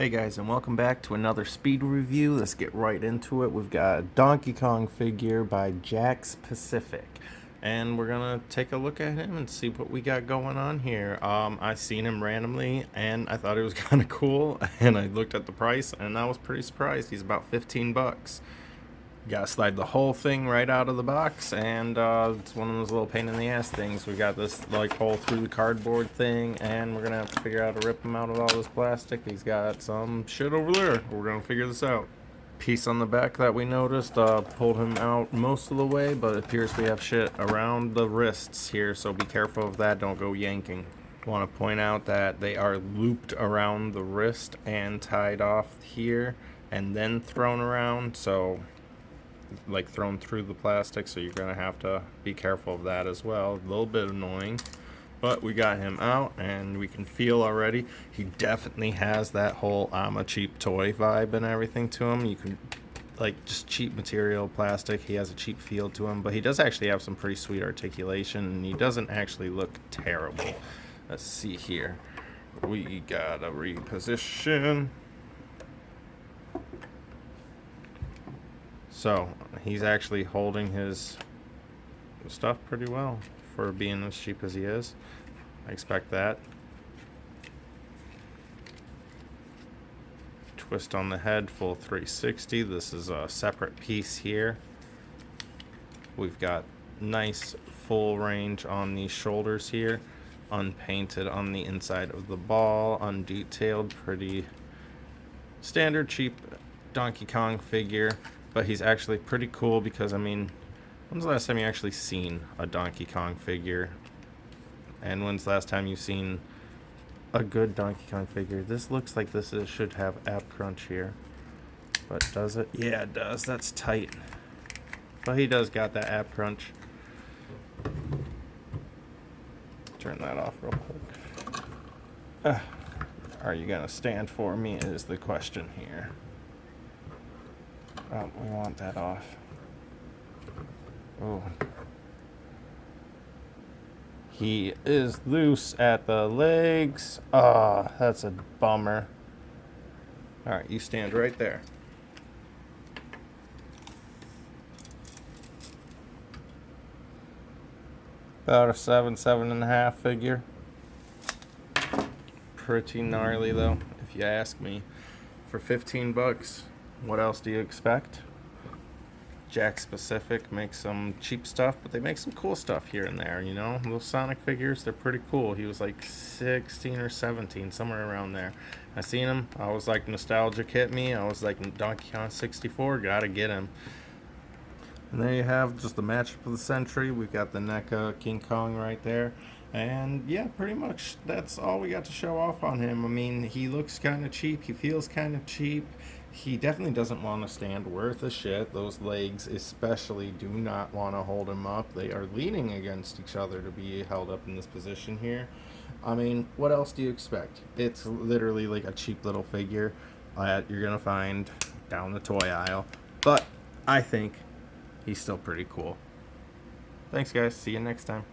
Hey guys, and welcome back to another speed review. Let's get right into it. We've got a Donkey Kong figure by Jakks Pacific, and we're gonna take a look at him and see what we got going on here. I seen him randomly and I thought it was kind of cool, and I looked at the price and I was pretty surprised. He's about 15 bucks. Gotta slide the whole thing right out of the box, and it's one of those little pain in the ass things. We got this like hole through the cardboard thing, and we're gonna have to figure out how to rip him out of all this plastic. He's got some shit over there. We're gonna figure this out. Piece on the back that we noticed pulled him out most of the way, but it appears we have shit around the wrists here, so be careful of that. Don't go yanking. Want to point out that they are looped around the wrist and tied off here and then thrown around, so like thrown through the plastic, so you're gonna have to be careful of that as well. A little bit annoying, but we got him out and we can feel already he definitely has that whole I'm a cheap toy vibe and everything to him. You can like just cheap material plastic. He has a cheap feel to him, but he does actually have some pretty sweet articulation, and he doesn't actually look terrible. Let's see here, we gotta reposition. So he's actually holding his stuff pretty well for being as cheap as he is. I expect that. Twist on the head, full 360. This is a separate piece here. We've got nice full range on the shoulders here. Unpainted on the inside of the ball, undetailed, pretty standard cheap Donkey Kong figure. But he's actually pretty cool because, I mean, when's the last time you actually seen a Donkey Kong figure? And when's the last time you've seen a good Donkey Kong figure? This looks like should have ab crunch here. But does it? Yeah, it does. That's tight. But he does got that ab crunch. Turn that off real quick. Are you going to stand for me is the question here. Oh, we want that off. Oh. He is loose at the legs. Ah, oh, that's a bummer. Alright, you stand right there. About a 7.5 figure. Pretty gnarly though, if you ask me. For 15 bucks. What else do you expect? Jakks Pacific makes some cheap stuff, but they make some cool stuff here and there, you know? Those Sonic figures, they're pretty cool. He was like 16 or 17, somewhere around there. I seen him, I was like, nostalgic hit me. I was like, Donkey Kong 64, gotta get him. And there you have just the matchup of the century. We've got the NECA King Kong right there. And yeah, pretty much that's all we got to show off on him. I mean, he looks kind of cheap. He feels kind of cheap. He definitely doesn't want to stand worth a shit. Those legs especially do not want to hold him up. They are leaning against each other to be held up in this position here. I mean, what else do you expect? It's literally like a cheap little figure that you're going to find down the toy aisle. But I think he's still pretty cool. Thanks, guys. See you next time.